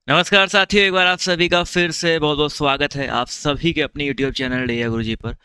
नमस्कार साथियों, एक बार आप सभी का फिर से बहुत बहुत स्वागत है आप सभी के अपने यूट्यूब चैनल डैया गुरुजी पर।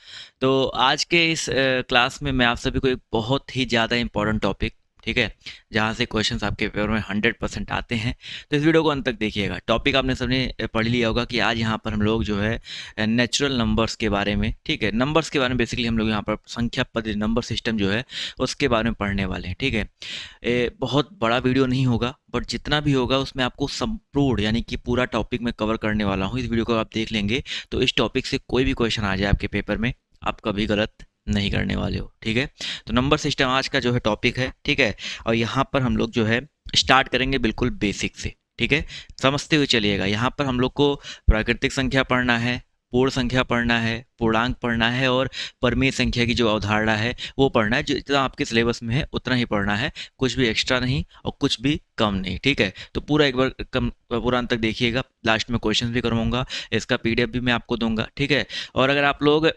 तो आज के इस क्लास में मैं आप सभी को एक बहुत ही ज़्यादा इंपॉर्टेंट टॉपिक, ठीक है, जहाँ से क्वेश्चंस आपके पेपर में 100% आते हैं। तो इस वीडियो को अंत तक देखिएगा। टॉपिक आपने सबने पढ़ लिया होगा कि आज यहाँ पर हम लोग जो है नेचुरल नंबर्स के बारे में, ठीक है, नंबर्स के बारे में बेसिकली हम लोग यहाँ पर संख्या पद्धति नंबर सिस्टम जो है उसके बारे में पढ़ने वाले हैं, ठीक है। बहुत बड़ा वीडियो नहीं होगा, बट जितना भी होगा उसमें आपको संपूर्ण यानी कि पूरा टॉपिक मैं कवर करने वाला हूँ। इस वीडियो को आप देख लेंगे तो इस टॉपिक से कोई भी क्वेश्चन आ जाए आपके पेपर में, आप कभी गलत नहीं करने वाले हो, ठीक है। तो नंबर सिस्टम आज का जो है टॉपिक है, ठीक है। और यहाँ पर हम लोग जो है स्टार्ट करेंगे बिल्कुल बेसिक से, ठीक है। समझते हुए चलिएगा। यहाँ पर हम लोग को प्राकृतिक संख्या पढ़ना है, पूर्ण संख्या पढ़ना है, पूर्णांक पढ़ना है और परिमेय संख्या की जो अवधारणा है वो पढ़ना है। जितना आपके सिलेबस में है उतना ही पढ़ना है, कुछ भी एक्स्ट्रा नहीं और कुछ भी कम नहीं, ठीक है। तो पूरा एक बार कम पूरा अंत तक देखिएगा। लास्ट में क्वेश्चन भी करवाऊंगा, इसका पीडीएफ भी मैं आपको दूंगा, ठीक है। और अगर आप लोग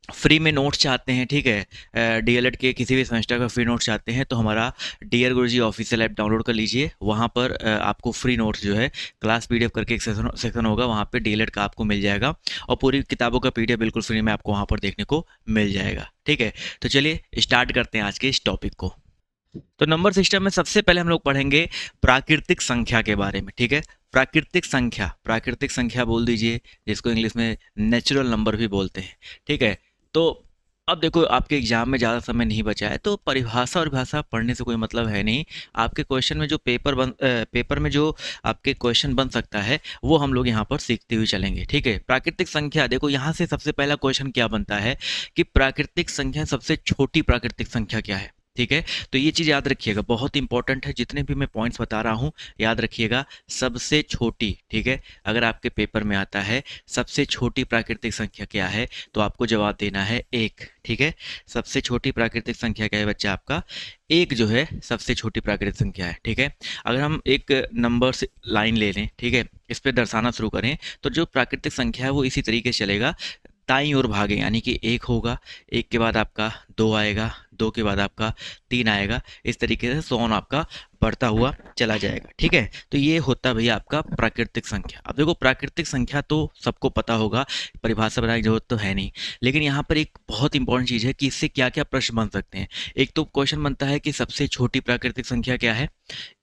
फ्री में नोट्स चाहते हैं, ठीक है, डीएलएड के किसी भी सेमेस्टर का फ्री नोट्स चाहते हैं तो हमारा डियर गुरुजी ऑफिशियल ऐप डाउनलोड कर लीजिए। वहाँ पर आपको फ्री नोट्स जो है क्लास पीडीएफ करके एक सेक्शन होगा, वहाँ पे डीएलएड का आपको मिल जाएगा और पूरी किताबों का पीडीएफ बिल्कुल फ्री में आपको वहाँ पर देखने को मिल जाएगा, ठीक है। तो चलिए स्टार्ट करते हैं आज के इस टॉपिक को। तो नंबर सिस्टम में सबसे पहले हम लोग पढ़ेंगे प्राकृतिक संख्या के बारे में, ठीक है। प्राकृतिक संख्या बोल दीजिए, जिसको इंग्लिश में नेचुरल नंबर भी बोलते हैं, ठीक है। तो अब देखो, आपके एग्जाम में ज़्यादा समय नहीं बचा है, तो परिभाषा और भाषा पढ़ने से कोई मतलब है नहीं। आपके क्वेश्चन में जो पेपर में जो आपके क्वेश्चन बन सकता है वो हम लोग यहाँ पर सीखते हुए चलेंगे, ठीक है। प्राकृतिक संख्या, देखो यहाँ से सबसे पहला क्वेश्चन क्या बनता है कि प्राकृतिक संख्या सबसे छोटी प्राकृतिक संख्या क्या है, ठीक है। तो ये चीज़ याद रखिएगा, बहुत इंपॉर्टेंट है। जितने भी मैं पॉइंट्स बता रहा हूँ याद रखिएगा। सबसे छोटी, ठीक है, अगर आपके पेपर में आता है सबसे छोटी प्राकृतिक संख्या क्या है तो आपको जवाब देना है एक, ठीक है। सबसे छोटी प्राकृतिक संख्या क्या है बच्चा आपका? एक जो है सबसे छोटी प्राकृतिक संख्या है, ठीक है। अगर हम एक नंबर से लाइन ले लें, ठीक है, इस पे दर्शाना शुरू करें तो जो प्राकृतिक संख्या है वो इसी तरीके से चलेगा, दाईं ओर भागे, यानी कि एक होगा, एक के बाद आपका दो आएगा, दो के बाद आपका तीन आएगा, इस तरीके से सोन आपका बढ़ता हुआ चला जाएगा, ठीक है। तो ये होता भैया आपका प्राकृतिक संख्या। अब देखो, प्राकृतिक संख्या तो सबको पता होगा, परिभाषा बनाने की जरूरत तो है नहीं, लेकिन यहाँ पर एक बहुत इंपॉर्टेंट चीज़ है कि इससे क्या क्या प्रश्न बन सकते हैं। एक तो क्वेश्चन बनता है कि सबसे छोटी प्राकृतिक संख्या क्या है,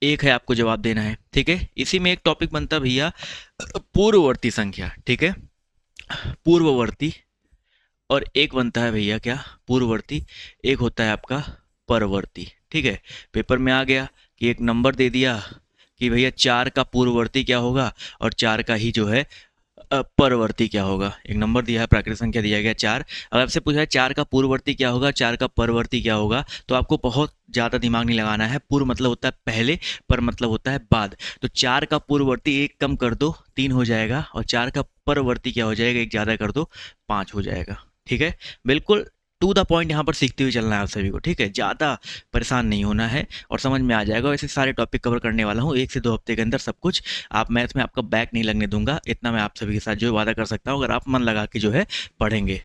एक है, आपको जवाब देना है, ठीक है। इसी में एक टॉपिक बनता भैया पूर्ववर्ती संख्या, ठीक है, पूर्ववर्ती। और एक बनता है भैया क्या, पूर्ववर्ती, एक होता है आपका परवर्ती, ठीक है। पेपर में आ गया कि एक नंबर दे दिया कि भैया चार का पूर्ववर्ती क्या होगा और चार का ही जो है परवर्ती क्या होगा। एक नंबर दिया है, प्राकृतिक संख्या दिया गया चार, अगर आपसे पूछा है चार का पूर्ववर्ती क्या होगा, चार का परवर्ती क्या होगा, तो आपको बहुत ज़्यादा दिमाग नहीं लगाना है। पूर्व मतलब होता है पहले, पर मतलब होता है बाद। तो चार का पूर्ववर्ती एक कम कर दो तीन हो जाएगा, और चार का परवर्ती क्या हो जाएगा, एक ज़्यादा कर दो पाँच हो जाएगा, ठीक है। बिल्कुल टू द पॉइंट यहाँ पर सीखते हुए चलना है आप सभी को, ठीक है। ज़्यादा परेशान नहीं होना है और समझ में आ जाएगा। वैसे सारे टॉपिक कवर करने वाला हूँ एक से दो हफ्ते के अंदर सब कुछ। आप मैथ में आपका बैक नहीं लगने दूंगा, इतना मैं आप सभी के साथ जो वादा कर सकता हूँ, अगर आप मन लगा के जो है पढ़ेंगे,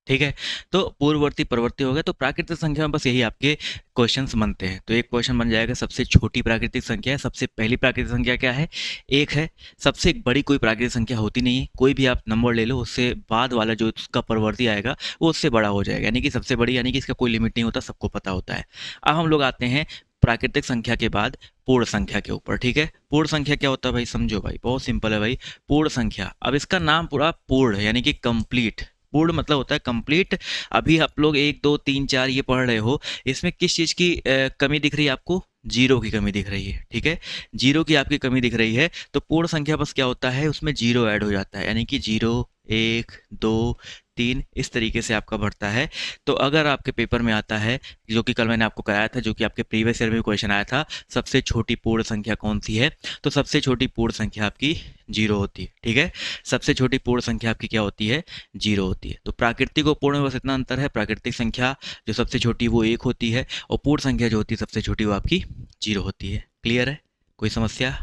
ठीक है। तो पूर्ववर्ती परवर्ती हो गया, तो प्राकृतिक संख्या में बस यही आपके क्वेश्चंस बनते हैं। तो एक क्वेश्चन बन जाएगा सबसे छोटी प्राकृतिक संख्या है, सबसे पहली प्राकृतिक संख्या क्या है, एक है। सबसे बड़ी कोई प्राकृतिक संख्या होती नहीं है, कोई भी आप नंबर ले लो उससे बाद वाला जो उसका परवर्ती आएगा वो उससे बड़ा हो जाएगा, यानी कि सबसे बड़ी, यानी कि इसका कोई लिमिट नहीं होता, सबको पता होता है। अब हम लोग आते हैं प्राकृतिक संख्या के बाद पूर्ण संख्या के ऊपर, ठीक है। पूर्ण संख्या क्या होता है भाई, समझो भाई, बहुत सिंपल है भाई। पूर्ण संख्या, अब इसका नाम पूरा पूर्ण है, यानी कि कंप्लीट। पूर्ण मतलब होता है कंप्लीट। अभी आप लोग एक दो तीन चार ये पढ़ रहे हो, इसमें किस चीज़ की कमी दिख रही है आपको? जीरो की कमी दिख रही है, ठीक है। जीरो की आपकी कमी दिख रही है, तो पूर्ण संख्या बस क्या होता है, उसमें जीरो ऐड हो जाता है, यानी कि जीरो, एक, दो, तीन, इस तरीके से आपका बढ़ता है। तो अगर आपके पेपर में आता है, जो कि कल मैंने आपको कराया था, जो कि आपके प्रीवियस ईयर में क्वेश्चन आया था, सबसे छोटी पूर्ण संख्या कौन सी है, तो सबसे छोटी पूर्ण संख्या आपकी जीरो होती है, ठीक है। सबसे छोटी पूर्ण संख्या आपकी क्या होती है, जीरो होती है। तो प्राकृतिक और पूर्ण में बस इतना अंतर है, प्राकृतिक संख्या जो सबसे छोटी वो एक होती है, और पूर्ण संख्या जो होती है सबसे छोटी वो आपकी जीरो होती है। क्लियर है? कोई समस्या?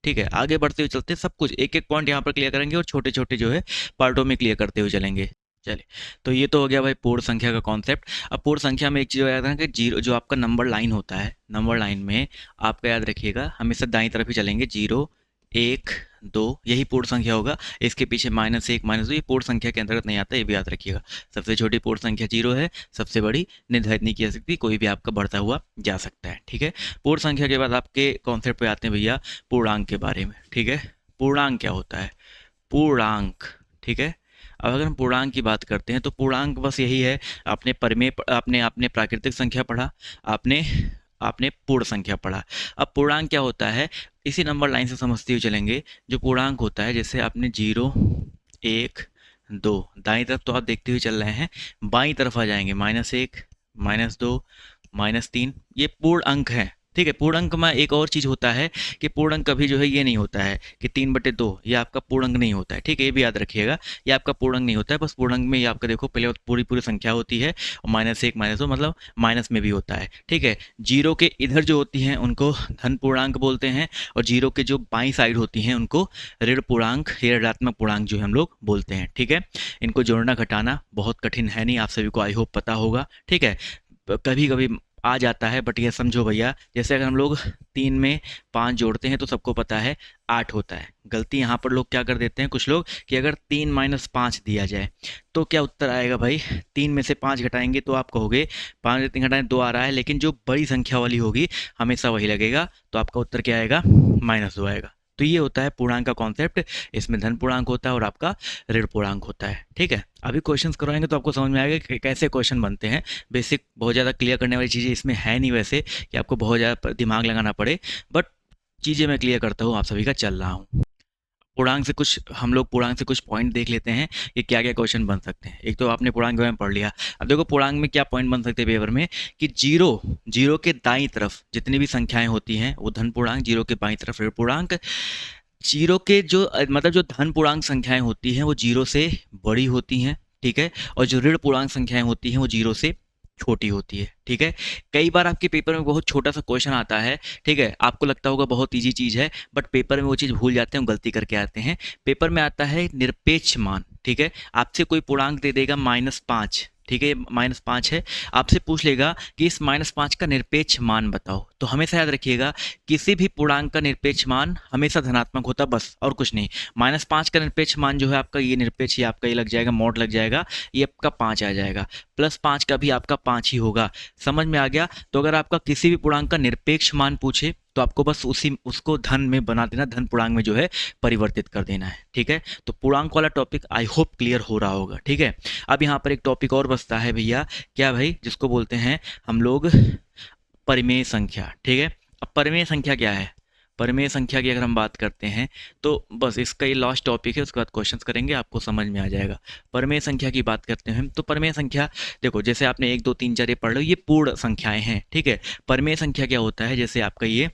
ठीक है, आगे बढ़ते हुए चलते हैं, सब कुछ एक एक पॉइंट यहाँ पर क्लियर करेंगे और छोटे छोटे जो है पार्टों में क्लियर करते हुए चलेंगे। चलिए, तो ये तो हो गया भाई पूर्ण संख्या का कॉन्सेप्ट। अब पूर्ण संख्या में एक चीज़ याद रखना कि जीरो जो आपका नंबर लाइन होता है, नंबर लाइन में आपका याद रखिएगा हमेशा दाईं तरफ ही चलेंगे, जीरो, 1 2 यही पूर्ण संख्या होगा। इसके पीछे -1 -2 ये पूर्ण संख्या के अंतर्गत नहीं आता, ये भी याद रखिएगा। सबसे छोटी पूर्ण संख्या 0 है, सबसे बड़ी निर्धारित नहीं की जा सकती, कोई भी आपका बढ़ता हुआ जा सकता है। ठीक है, पूर्ण संख्या के बाद आपके कॉन्सेप्ट पे आते हैं भैया पूर्णांक के बारे में। ठीक है, पूर्णांक क्या होता है? पूर्णांक, ठीक है। अब अगर हम पूर्णांक की बात करते हैं तो पूर्णांक बस यही है, आपने परिमेय आपने आपने प्राकृतिक संख्या पढ़ा, आपने आपने पूर्ण संख्या पढ़ा। अब पूर्णांक क्या होता है, इसी नंबर लाइन से समझते हुए चलेंगे। जो पूर्णांक होता है, जैसे आपने 0 1 2 दाईं तरफ तो आप देखते हुए चल रहे हैं, बाईं तरफ आ जाएंगे -1 -2 -3, ये पूर्ण अंक हैं। ठीक है, पूर्ण अंक में एक और चीज़ होता है कि पूर्ण अंक कभी जो है ये नहीं होता है कि 3/2 ये आपका पूर्ण अंक नहीं होता है। ठीक है, ये भी याद रखिएगा, ये आपका पूर्ण अंक नहीं होता है। बस पूर्ण अंक में ये आपका देखो पहले पूरी पूरी संख्या होती है और -1 -2 मतलब माइनस में भी होता है। ठीक है, जीरो के इधर जो होती हैं उनको धन पूर्णांक बोलते हैं और जीरो के जो बाईं साइड होती हैं उनको ऋण पूर्णांक या ऋणात्मक पूर्णांक जो है हम लोग बोलते हैं। ठीक है, इनको जोड़ना घटाना बहुत कठिन है नहीं, आप सभी को आई होप पता होगा। ठीक है, कभी कभी आ जाता है बट ये समझो भैया, जैसे अगर हम लोग 3 में 5 जोड़ते हैं तो सबको पता है 8 होता है। गलती यहाँ पर लोग क्या कर देते हैं कुछ लोग कि अगर 3 - 5 दिया जाए तो क्या उत्तर आएगा भाई? 3 में से 5 घटाएंगे तो आप कहोगे 5 में 3 घटाएं 2 आ रहा है, लेकिन जो बड़ी संख्या वाली होगी हमेशा वही लगेगा, तो आपका उत्तर क्या आएगा? -2 आएगा। तो ये होता है पूर्णांक का कॉन्सेप्ट, इसमें धन पूर्णांक होता है और आपका ऋण पूर्णांक होता है। ठीक है, अभी क्वेश्चंस करवाएंगे तो आपको समझ में आएगा कि कैसे क्वेश्चन बनते हैं। बेसिक बहुत ज़्यादा क्लियर करने वाली चीज़ें इसमें है नहीं वैसे कि आपको बहुत ज़्यादा दिमाग लगाना पड़े, बट चीज़ें मैं क्लियर करता हूँ, आप सभी का चल रहा हूँ। पूर्णांक से कुछ हम लोग पूर्णांक से कुछ पॉइंट देख लेते हैं कि क्या क्या क्वेश्चन बन सकते हैं। एक तो आपने पूर्णांक के बारे में पढ़ लिया, अब देखो पूर्णांक में क्या पॉइंट बन सकते हैं पेपर में कि जीरो के दाईं तरफ जितनी भी संख्याएं होती हैं वो धन पूर्णांक, जीरो के बाईं तरफ ऋण पूर्णांक। जीरो के जो मतलब जो धन पूर्णांक संख्याएं होती हैं वो जीरो से बड़ी होती हैं। ठीक है, और जो ऋण पूर्णांक संख्याएं होती हैं वो जीरो से छोटी होती है। ठीक है, कई बार आपके पेपर में बहुत छोटा सा क्वेश्चन आता है। ठीक है, आपको लगता होगा बहुत इजी चीज़ है, बट पेपर में वो चीज़ भूल जाते हैं, गलती करके आते हैं। पेपर में आता है निरपेक्ष मान। ठीक है, आपसे कोई पूर्णांक दे देगा -5, ठीक है, -5 है, आपसे पूछ लेगा कि इस -5 का निरपेक्ष मान बताओ, तो हमेशा याद रखिएगा किसी भी पूर्णांक का निरपेक्ष मान हमेशा धनात्मक होता है, बस और कुछ नहीं। -5 का निरपेक्ष मान जो है आपका ये निरपेक्ष, ये आपका ये लग जाएगा, मोड लग जाएगा, ये आपका 5 आ जाएगा। +5 का भी आपका 5 ही होगा। समझ में आ गया? तो अगर आपका किसी भी पूर्णांक का निरपेक्ष मान पूछे तो आपको बस उसको धन में बना देना, धन पूर्णांक में जो है परिवर्तित कर देना है। ठीक है, तो पूर्णांक वाला टॉपिक आई होप क्लियर हो रहा होगा। ठीक है, अब यहाँ पर एक टॉपिक और बचता है भैया, क्या भाई? जिसको बोलते हैं हम लोग परिमेय संख्या। ठीक है, अब परिमेय संख्या क्या है? परिमेय संख्या की अगर हम बात करते हैं तो बस इसका ये लास्ट टॉपिक है, उसके बाद क्वेश्चंस करेंगे, आपको समझ में आ जाएगा। परिमेय संख्या की बात करते हैं तो परिमेय संख्या देखो, जैसे आपने 1 2 3 4 ये पढ़ लो, ये पूर्ण संख्याएं हैं। ठीक है, परिमेय संख्या क्या होता है? जैसे आपका ये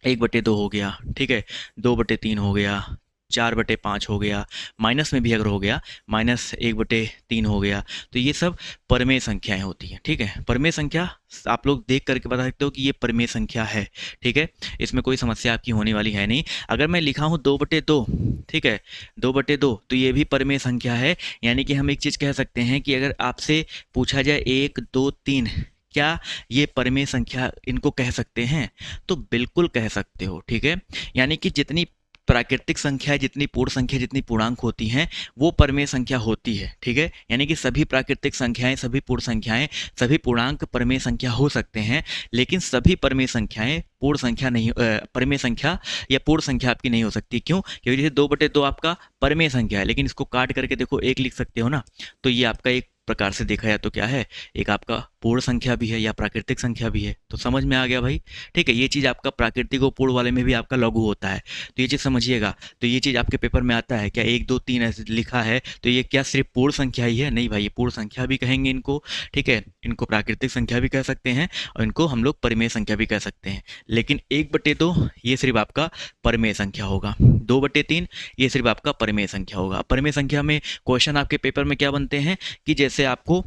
1/2 हो गया, ठीक है, 2/3 हो गया, 4/5 हो गया, माइनस में भी अगर हो गया -1/3 हो गया, तो ये सब परिमेय संख्याएं होती हैं। ठीक है, परिमेय संख्या आप लोग देख करके बता सकते हो कि ये परिमेय संख्या है। ठीक है, इसमें कोई समस्या आपकी होने वाली है नहीं। अगर मैं लिखा हूँ 2/2, ठीक है, 2/2 तो ये भी परिमेय संख्या है। यानी कि हम एक चीज़ कह सकते हैं कि अगर आपसे पूछा जाए 1 2 3 क्या ये परिमेय संख्या इनको कह सकते हैं? तो बिल्कुल कह सकते हो। ठीक है, यानी कि जितनी प्राकृतिक संख्या, जितनी पूर्ण संख्या, जितनी पूर्णांक होती हैं वो परिमेय संख्या होती है। ठीक है, यानी कि सभी प्राकृतिक संख्याएं, सभी पूर्ण संख्याएं, सभी पूर्णांक परिमेय संख्या हो सकते हैं, लेकिन सभी परिमेय संख्याएं पूर्ण संख्या नहीं, परिमेय संख्या या पूर्ण संख्या आपकी नहीं हो सकती। क्यों? क्योंकि जैसे 2/2 आपका परिमेय संख्या है, लेकिन इसको काट करके देखो 1 लिख सकते हो ना, तो ये आपका एक प्रकार से देखा जाए तो क्या है, एक आपका पूर्ण संख्या भी है या प्राकृतिक संख्या भी है। तो समझ में आ गया भाई? ठीक है, ये चीज़ आपका प्राकृतिक और पूर्ण वाले में भी आपका लागू होता है, तो ये चीज़ समझिएगा। तो ये चीज़ आपके पेपर में आता है, क्या 1 2 3 ऐसे लिखा है तो ये क्या सिर्फ पूर्ण संख्या ही है? नहीं भाई, ये पूर्ण संख्या भी कहेंगे इनको। ठीक है, इनको प्राकृतिक संख्या भी कह सकते हैं और इनको हम लोग परिमेय संख्या भी कह सकते हैं। लेकिन 1/2 ये सिर्फ आपका परिमेय संख्या होगा, 2/3 ये सिर्फ आपका परिमेय संख्या होगा। परिमेय संख्या में क्वेश्चन आपके पेपर में क्या बनते हैं कि जैसे आपको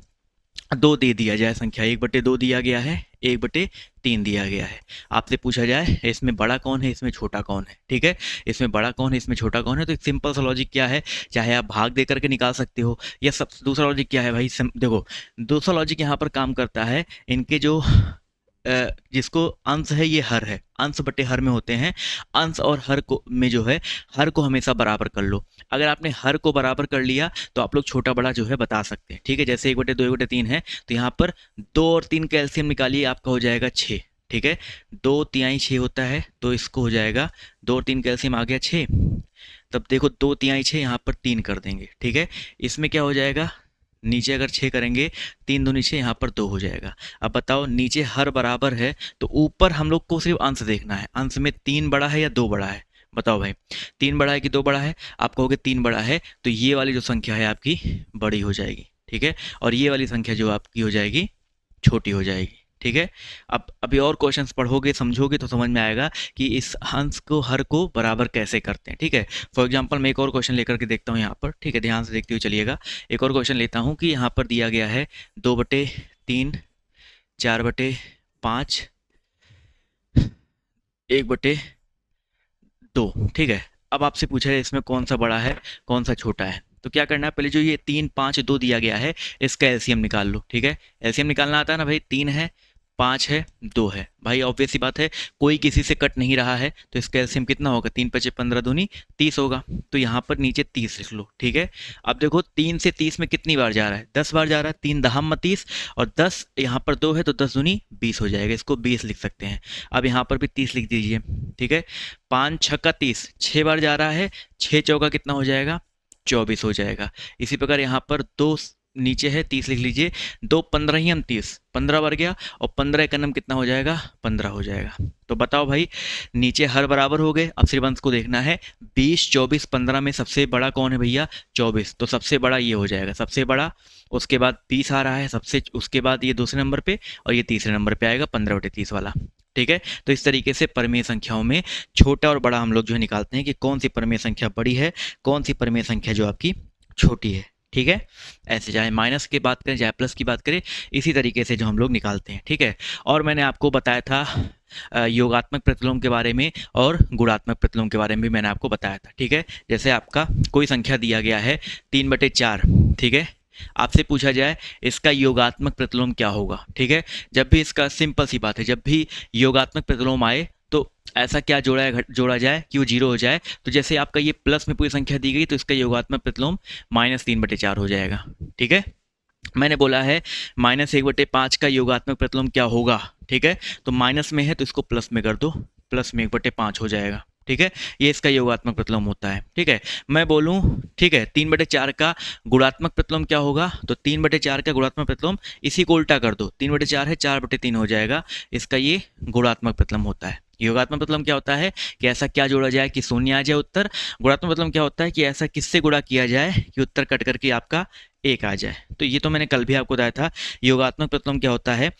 2 दे दिया जाए, संख्या 1/2 दिया गया है, 1/3 दिया गया है, आपसे पूछा जाए इसमें बड़ा कौन है, इसमें छोटा कौन है? ठीक है, इसमें बड़ा कौन है, इसमें छोटा कौन है? तो एक सिंपल सा लॉजिक क्या है, चाहे आप भाग दे करके निकाल सकते हो, या दूसरा लॉजिक क्या है भाई, देखो दूसरा लॉजिक यहाँ पर काम करता है, इनके जो जिसको अंश है ये हर है, अंश बटे हर में होते हैं। अंश और हर को में जो है हर को हमेशा बराबर कर लो। अगर आपने हर को बराबर कर लिया तो आप लोग छोटा बड़ा जो है बता सकते हैं, ठीक है। जैसे 1/2 1/3 है तो यहाँ पर 2 और 3 का एलसीएम निकालिए, आपका हो जाएगा 6, ठीक है। 2 तिहाई 6 होता है तो इसको हो जाएगा 2 और 3 का एलसीएम आ गया 6। तब देखो 2 तिहाई 6 यहाँ पर 3 कर देंगे, ठीक है। इसमें क्या हो जाएगा, नीचे अगर 6 करेंगे 3 दूनी 6, यहाँ पर 2 हो जाएगा। अब बताओ नीचे हर बराबर है तो ऊपर हम लोग को सिर्फ अंश देखना है, अंश में 3 बड़ा है या 2 बड़ा है, बताओ भाई। 3 बड़ा है कि 2 बड़ा है, आप कहोगे 3 बड़ा है तो ये वाली जो संख्या है आपकी बड़ी हो जाएगी, ठीक है। और ये वाली संख्या जो आपकी हो जाएगी छोटी हो जाएगी, ठीक है। अब अभी और क्वेश्चंस पढ़ोगे समझोगे तो समझ में आएगा कि इस अंश को हर को बराबर कैसे करते हैं, ठीक है। फॉर एग्जांपल मैं एक और क्वेश्चन लेकर के देखता हूँ यहाँ पर, ठीक है, ध्यान से देखते हुए चलिएगा। एक और क्वेश्चन लेता हूँ कि यहाँ पर दिया गया है 2/3, 4/5, 1/2, ठीक है। अब आपसे पूछा है इसमें कौन सा बड़ा है कौन सा छोटा है, तो क्या करना है, पहले जो ये 3 5 2 दिया गया है इसका एलसीएम निकाल लो, ठीक है। एलसीएम निकालना आता है ना भाई, 3 है 5 है 2 है, भाई ऑब्वियस सी बात है कोई किसी से कट नहीं रहा है तो इसका एलसीएम कितना होगा, 3 5 15 दूनी 30 होगा। तो यहाँ पर नीचे 30 लिख लो, ठीक है। अब देखो 3 से 30 में कितनी बार जा रहा है, 10 बार जा रहा है, 3 दहम 30 और 10 यहाँ पर 2 है तो 10 दूनी 20 हो जाएगा, इसको 20 लिख सकते हैं। अब यहाँ पर भी 30 लिख दीजिए, ठीक है। 5 छक्का 30, 6 बार जा रहा है, 6 चौका कितना हो जाएगा 24 हो जाएगा। इसी प्रकार यहाँ पर 2 नीचे है 30 लिख लीजिए, 2 15 ही हम 30, 15 बार गया और 15 एक नम कितना हो जाएगा 15 हो जाएगा। तो बताओ भाई नीचे हर बराबर हो गए, अब सिर्फ अंश को देखना है। 20 24 15 में सबसे बड़ा कौन है भैया 24, तो सबसे बड़ा ये हो जाएगा सबसे बड़ा। उसके बाद 20 आ रहा है सबसे, उसके बाद ये दूसरे नंबर पे और ये तीसरे नंबर पे आएगा 15/30 वाला, ठीक है। तो इस तरीके से परिमेय संख्याओं में छोटा और बड़ा हम लोग जो है निकालते हैं कि कौन सी परिमेय संख्या बड़ी है कौन सी परिमेय संख्या जो आपकी छोटी है, ठीक है। ऐसे चाहे माइनस की बात करें चाहे प्लस की बात करें इसी तरीके से जो हम लोग निकालते हैं, ठीक है। और मैंने आपको बताया था योगात्मक प्रतिलोम के बारे में और गुणात्मक प्रतिलोम के बारे में भी मैंने आपको बताया था, ठीक है। जैसे आपका कोई संख्या दिया गया है 3/4, ठीक है। आपसे पूछा जाए इसका योगात्मक प्रतिलोम क्या होगा, ठीक है। जब भी इसका सिंपल सी बात है, जब भी योगात्मक प्रतिलोम आए तो ऐसा क्या जोड़ा जाए कि वो 0 हो जाए। तो जैसे आपका ये प्लस में पूरी संख्या दी गई तो इसका योगात्मक प्रतिलोम -3/4 हो जाएगा, ठीक है। मैंने बोला है -1/5 का योगात्मक प्रतिलोम क्या होगा, ठीक है। तो माइनस में है तो इसको प्लस में कर दो, प्लस में 1/5 हो जाएगा, ठीक है। ये इसका योगात्मक प्रतिलोम होता है, ठीक है। मैं बोलूं ठीक है 3/4 का गुणात्मक प्रतिलोम क्या होगा, तो 3/4 का गुणात्मक प्रतिलोम इसी को उल्टा कर दो, 3/4 है 4/3 हो जाएगा, इसका ये गुणात्मक प्रतिलोम होता है। योगात्मक प्रतिलोम क्या होता है कि ऐसा क्या जोड़ा जाए कि शून्य आ जाए उत्तर। गुणात्मक प्रतिलोम क्या होता है कि ऐसा किससे गुणा किया जाए कि उत्तर कट करके आपका 1 आ जाए। तो ये तो मैंने कल भी आपको बताया था योगात्मक प्रतिलोम क्या होता है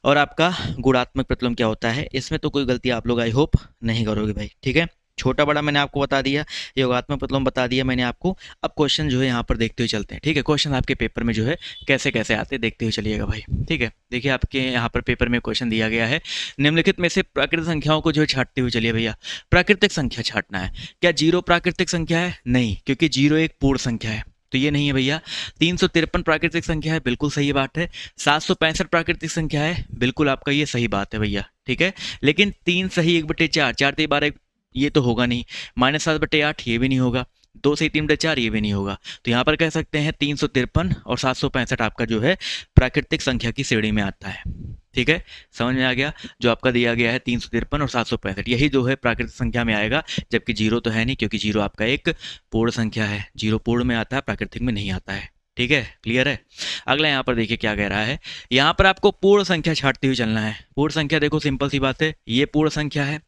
और आपका गुणात्मक प्रतिलोम क्या होता है। इसमें तो कोई गलती आप लोग आई होप नहीं करोगे भाई, ठीक है। छोटा बड़ा मैंने आपको बता दिया, योगात्मक प्रतिलोम बता दिया मैंने आपको। अब क्वेश्चन जो है यहाँ पर देखते हुए चलते हैं, ठीक है। क्वेश्चन आपके पेपर में जो है कैसे कैसे आते हैं देखते हुए चलिएगा भाई, ठीक है। देखिए आपके यहाँ पर पेपर में क्वेश्चन दिया गया है, निम्नलिखित में से प्राकृतिक संख्याओं को जो है छांटते हुए चलिए भैया। प्राकृतिक संख्या छांटना है, क्या 0 प्राकृतिक संख्या है, नहीं, क्योंकि 0 एक पूर्ण संख्या है तो ये नहीं है भैया। 353 प्राकृतिक संख्या है, बिल्कुल सही बात है। 765 प्राकृतिक संख्या है, बिल्कुल आपका ये सही बात है भैया, ठीक है। लेकिन 3 सही 1/4, 4 3 12 ये तो होगा नहीं। -7/8 ये भी नहीं होगा, 2 से 3/4 ये भी नहीं होगा। तो यहाँ पर कह सकते हैं 353 और 765 आपका जो है प्राकृतिक संख्या की श्रेणी में आता है, ठीक है। समझ में आ गया, जो आपका दिया गया है 353 और 765 यही जो है प्राकृतिक संख्या में आएगा, जबकि 0 तो है नहीं क्योंकि 0 आपका एक पूर्ण संख्या है। 0 पूर्ण में आता है, प्राकृतिक में नहीं आता है, ठीक है। क्लियर है। अगला यहाँ पर देखिए क्या कह रहा है, यहाँ पर आपको पूर्ण संख्या छांटते हुए चलना है। पूर्ण संख्या देखो सिंपल सी बात है, ये पूर्ण संख्या है,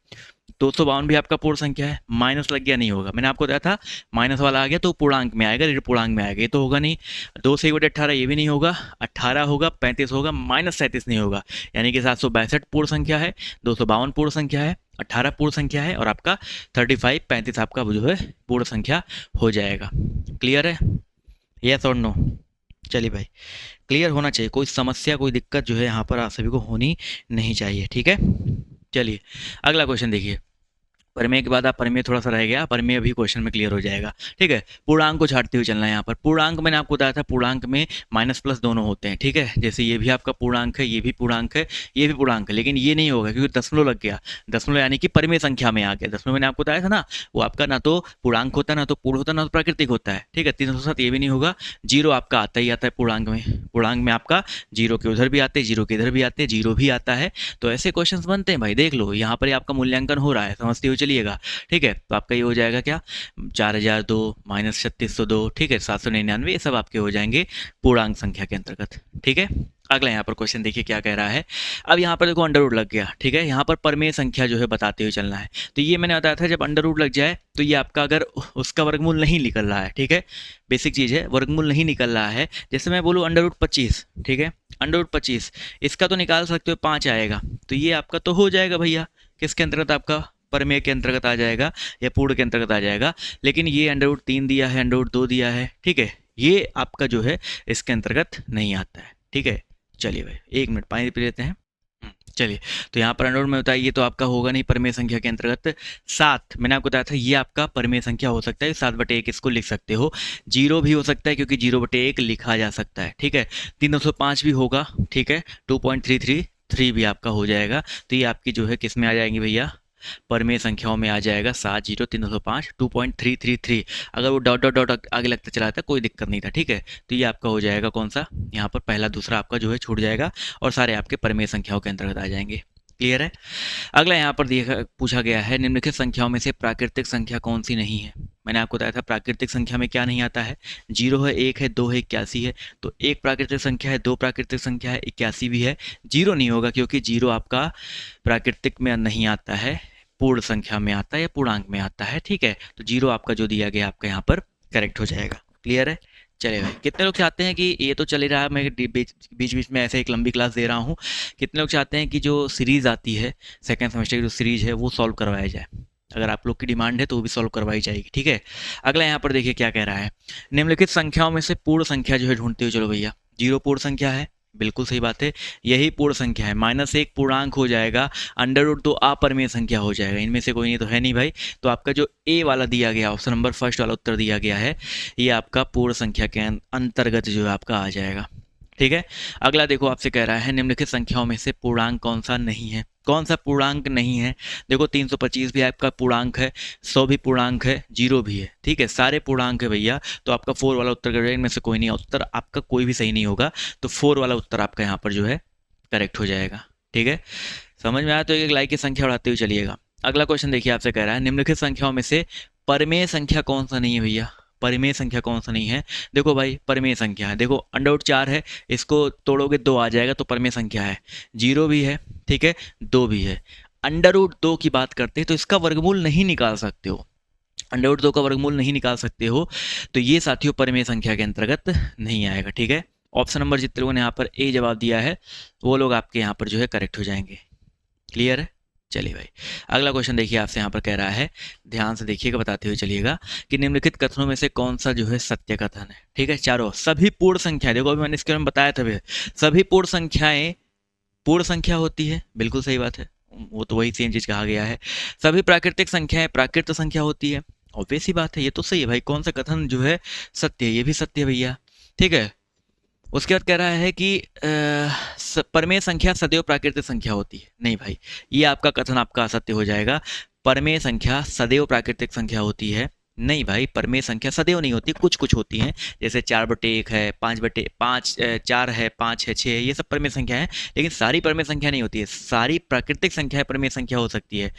252 भी आपका पूर्ण संख्या है, माइनस लग गया नहीं होगा। मैंने आपको बताया था माइनस वाला आ गया तो पूर्णांक में आएगा, ऋण पूर्णांक में आएगा, ये तो होगा नहीं। 2 से 1/18 ये भी नहीं होगा, 18 होगा, 35 होगा, -37 नहीं होगा। यानी कि 762 पूर्ण संख्या है, 252 पूर्ण संख्या है, 18 पूर्ण संख्या है और आपका 35 35 आपका जो है पूर्ण संख्या हो जाएगा। क्लियर है, यस और नो। चलिए भाई क्लियर होना चाहिए, कोई समस्या कोई दिक्कत जो है यहाँ पर आप सभी को होनी नहीं चाहिए, ठीक है। चलिए अगला क्वेश्चन देखिए। परिमेय के बाद आप परिमेय थोड़ा सा रह गया, परिमेय भी क्वेश्चन में क्लियर हो जाएगा, ठीक है। पूर्णांक को छाटते हुए चलना है यहाँ पर। पूर्णांक मैंने आपको बताया था, पूर्णांक में माइनस प्लस दोनों होते हैं, ठीक है। जैसे ये भी आपका पूर्णांक है, ये भी पूर्णांक है, ये भी पूर्णांक है, लेकिन ये नहीं होगा क्योंकि दशमलव लग गया। दशमलव यानी कि परिमेय संख्या में आ गया। दशमलव मैंने आपको बताया था ना, वो आपका ना तो पूर्णांक होता है, ना तो पूर्ण होता है, ना तो प्राकृतिक होता है, ठीक है। 307 ये भी नहीं होगा। जीरो आपका आता ही आता है पूर्णांक में। पूर्णांक में आपका जीरो के उधर भी आते हैं, जीरो के इधर भी आते हैं, जीरो भी आता है। तो ऐसे क्वेश्चंस बनते हैं भाई, देख लो यहाँ पर आपका मूल्यांकन हो रहा है, समझते हुए चलिएगा, ठीक है। तो आपका ये हो जाएगा क्या, 4002 माइनस 3602, ठीक है, 799, ये सब आपके हो जाएंगे पूर्णांक संख्या के अंतर्गत, ठीक है। अगला यहाँ पर क्वेश्चन देखिए क्या कह रहा है। अब यहाँ पर देखो अंडर रूट लग गया, ठीक है। यहाँ पर परिमेय संख्या जो है बताते हुए चलना है। तो ये मैंने बताया था, जब अंडर रूट लग जाए तो ये आपका अगर उसका वर्गमूल नहीं निकल रहा है, ठीक है, बेसिक चीज़ है, वर्गमूल नहीं निकल रहा है। जैसे मैं बोलूँ अंडर रूट 25, ठीक है, अंडर रूट 25 इसका तो निकाल सकते हो, 5 आएगा, तो ये आपका तो हो जाएगा भैया, किसके अंतर्गत, आपका परिमेय के अंतर्गत आ जाएगा या पूर्ण के अंतर्गत आ जाएगा। लेकिन ये अंडर रूट 3 दिया है, अंडर रूट 2 दिया है, ठीक है, ये आपका जो है इसके अंतर्गत नहीं आता है, ठीक है। चलिए भाई 1 मिनट पानी पी लेते हैं। चलिए, तो यहाँ पर अंडर रूट में होता है, ये तो आपका होगा नहीं परिमेय संख्या के अंतर्गत। 7 मैंने आपको बताया था, ये आपका परिमेय संख्या हो सकता है, 7/1 इसको लिख सकते हो। 0 भी हो सकता है क्योंकि 0/1 लिखा जा सकता है, ठीक है। 305 भी होगा, ठीक है, 2.333 भी आपका हो जाएगा। तो ये आपकी जो है किस में आ जाएंगी भैया, परिमेय संख्याओं में आ जाएगा। 7 0 305 2.333, अगर वो डॉट डॉट डॉट आगे लगता चला था कोई दिक्कत नहीं था, ठीक है। तो ये आपका हो जाएगा कौन सा, यहाँ पर पहला दूसरा आपका जो है छूट जाएगा और सारे आपके परिमेय संख्याओं के अंतर्गत आ जाएंगे। क्लियर है। अगला यहाँ पर देखा पूछा गया है, निम्नलिखित संख्याओं में से प्राकृतिक संख्या कौन सी नहीं है। मैंने आपको बताया था प्राकृतिक संख्या में क्या नहीं आता है, 0 है, 1 है, 2 है, 81 है। तो 1 प्राकृतिक संख्या है, 2 प्राकृतिक संख्या है, 81 भी है। 0 नहीं होगा क्योंकि 0 आपका प्राकृतिक में नहीं आता है, पूर्ण संख्या में आता है या पूर्णांक में आता है, ठीक है। तो 0 आपका जो दिया गया आपका यहाँ पर करेक्ट हो जाएगा। क्लियर है। चलिए भाई, कितने लोग चाहते हैं कि ये तो चल ही रहा है, मैं बीच बीच में ऐसे एक लंबी क्लास दे रहा हूँ, कितने लोग चाहते हैं कि जो सीरीज़ आती है सेकेंड सेमेस्टर की जो सीरीज़ है वो सॉल्व करवाया जाए। अगर आप लोग की डिमांड है तो वो भी सॉल्व करवाई जाएगी, ठीक है। अगला यहाँ पर देखिए क्या कह रहा है, निम्नलिखित संख्याओं में से पूर्ण संख्या जो है ढूंढते हुए चलो भैया। 0 पूर्ण संख्या है, बिल्कुल सही बात है, यही पूर्ण संख्या है। -1 पूर्णांक हो जाएगा, अंडर रूट 2 अपरिमेय संख्या हो जाएगा, इनमें से कोई नहीं तो है नहीं भाई। तो आपका जो ए वाला दिया गया, ऑप्शन नंबर फर्स्ट वाला उत्तर दिया गया है, ये आपका पूर्ण संख्या के अंतर्गत जो है आपका आ जाएगा, ठीक है। अगला देखो आपसे कह रहा है, निम्नलिखित संख्याओं में से पूर्णांक कौन सा नहीं है। कौन सा पूर्णांक नहीं है, देखो 325 भी आपका पूर्णांक है, 100 भी पूर्णांक है, 0 भी है, ठीक है, सारे पूर्णांक है भैया। तो आपका 4 वाला उत्तर कर, इनमें से कोई नहीं, उत्तर आपका कोई भी सही नहीं होगा। तो 4 वाला उत्तर आपका यहाँ पर जो है करेक्ट हो जाएगा, ठीक है। समझ में आया तो एक लाइक की संख्या बढ़ाते हुए चलिएगा। अगला क्वेश्चन देखिए आपसे कह रहा है, निम्नलिखित संख्याओं में से परिमेय संख्या कौन सा नहीं है भैया। परिमेय संख्या कौन सा नहीं है, देखो भाई परिमेय संख्या है, देखो अंडर रूट 4 है, इसको तोड़ोगे 2 आ जाएगा, तो परिमेय संख्या है। 0 भी है, ठीक है, 2 भी है। अंडर रूट 2 की बात करते हैं तो इसका वर्गमूल नहीं निकाल सकते हो, अंडर रूट 2 का वर्गमूल नहीं निकाल सकते हो, तो ये साथियों परिमेय संख्या के अंतर्गत नहीं आएगा, ठीक है। ऑप्शन नंबर जितने लोगों ने यहाँ पर ए जवाब दिया है वो लोग आपके यहाँ पर जो है करेक्ट हो जाएंगे। क्लियर है। चलिए भाई, अगला क्वेश्चन देखिए आपसे यहाँ पर कह रहा है, ध्यान से देखिएगा, बताते हुए चलिएगा कि निम्नलिखित कथनों में से कौन सा जो है सत्य कथन है, ठीक है। चारों सभी पूर्ण संख्याएं, देखो अभी मैंने इसके बारे में बताया था भी, सभी पूर्ण संख्याएं पूर्ण संख्या होती है, बिल्कुल सही बात है, वो तो वही सेम चीज कहा गया है। सभी प्राकृतिक संख्याएं प्राकृत संख्या होती है, ऑब्वियस सी बात है, ये तो सही है भाई। कौन सा कथन जो है सत्य है, ये भी सत्य है भैया, ठीक है। उसके बाद कह रहा है कि परमेय संख्या सदैव प्राकृतिक संख्या होती है, नहीं भाई, ये आपका कथन आपका असत्य हो जाएगा। परमेय संख्या सदैव प्राकृतिक संख्या होती है, नहीं भाई, परमेय संख्या सदैव नहीं होती, कुछ कुछ होती हैं, जैसे 4/1 है, 5/5 4 है, 5 है, 6 है, ये सब परमेय संख्या है, लेकिन सारी परमेय संख्या नहीं होती है, सारी प्राकृतिक संख्या परमेय संख्या हो सकती है।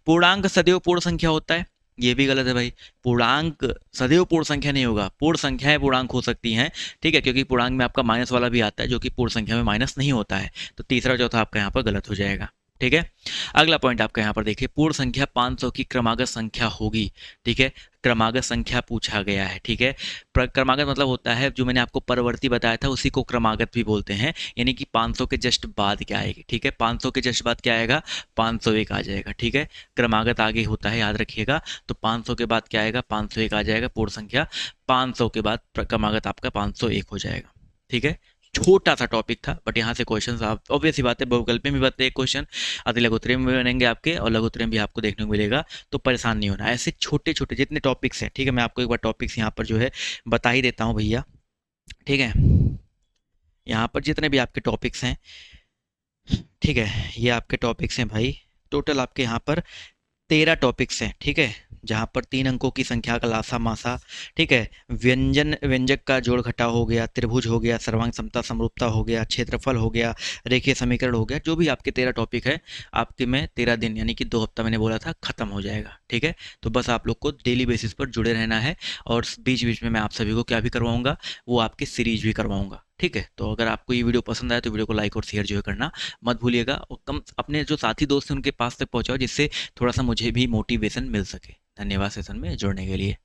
पूर्णांक सदैव पूर्ण संख्या होता है, ये भी गलत है भाई, पूर्णांक सदैव पूर्ण संख्या नहीं होगा, पूर्ण संख्याएं पूर्णांक हो सकती हैं, ठीक है, क्योंकि पूर्णांक में आपका माइनस वाला भी आता है जो कि पूर्ण संख्या में माइनस नहीं होता है। तो तीसरा चौथा आपका यहाँ पर गलत हो जाएगा, ठीक है। अगला पॉइंट आपका यहाँ पर देखिए, पूर्ण संख्या 500 की क्रमागत संख्या होगी, ठीक है, क्रमागत संख्या पूछा गया है, ठीक है। क्रमागत मतलब होता है, जो मैंने आपको परवर्ती बताया था उसी को क्रमागत भी बोलते हैं, यानी कि 500 के जस्ट बाद क्या आएगी, ठीक है, 500 के जस्ट बाद क्या आएगा, 501 आ जाएगा, ठीक है। क्रमागत आगे होता है, याद रखिएगा। तो 500 के बाद क्या आएगा, 501 आ जाएगा पूर्ण संख्या, 500 के बाद क्रमागत आपका 501 हो जाएगा, ठीक है। छोटा सा टॉपिक था, बट यहाँ से क्वेश्चन आप ऑब्वियस सी बात है, बहुविकल्प में भी बनते हैं क्वेश्चन, अति लघुत्तरीय में भी बनेंगे आपके, और लघुत्तरीय में भी आपको देखने को मिलेगा। तो परेशान नहीं होना, ऐसे छोटे छोटे जितने टॉपिक्स हैं, ठीक है, मैं आपको एक बार टॉपिक्स यहाँ पर जो है बता ही देता हूँ भैया, ठीक है। यहाँ पर जितने भी आपके टॉपिक्स हैं, ठीक है, ये आपके टॉपिक्स हैं भाई, टोटल आपके यहाँ पर 13 टॉपिक्स हैं, ठीक है, जहाँ पर 3 अंकों की संख्या का लासा मासा, ठीक है, व्यंजन व्यंजक का जोड़ घटाव हो गया, त्रिभुज हो गया, सर्वांग समता समरूपता हो गया, क्षेत्रफल हो गया, रेखीय समीकरण हो गया, जो भी आपके 13 टॉपिक है, आपके में 13 दिन यानी कि 2 हफ्ता मैंने बोला था खत्म हो जाएगा, ठीक है। तो बस आप लोग को डेली बेसिस पर जुड़े रहना है, और बीच बीच में मैं आप सभी को क्या भी करवाऊंगा, वो आपकी सीरीज भी करवाऊंगा, ठीक है। तो अगर आपको ये वीडियो पसंद आए तो वीडियो को लाइक और शेयर जो है करना मत भूलिएगा, और कम अपने जो साथी दोस्त हैं उनके पास तक पहुंचाओ, जिससे थोड़ा सा मुझे भी मोटिवेशन मिल सके। धन्यवाद सेशन में जुड़ने के लिए।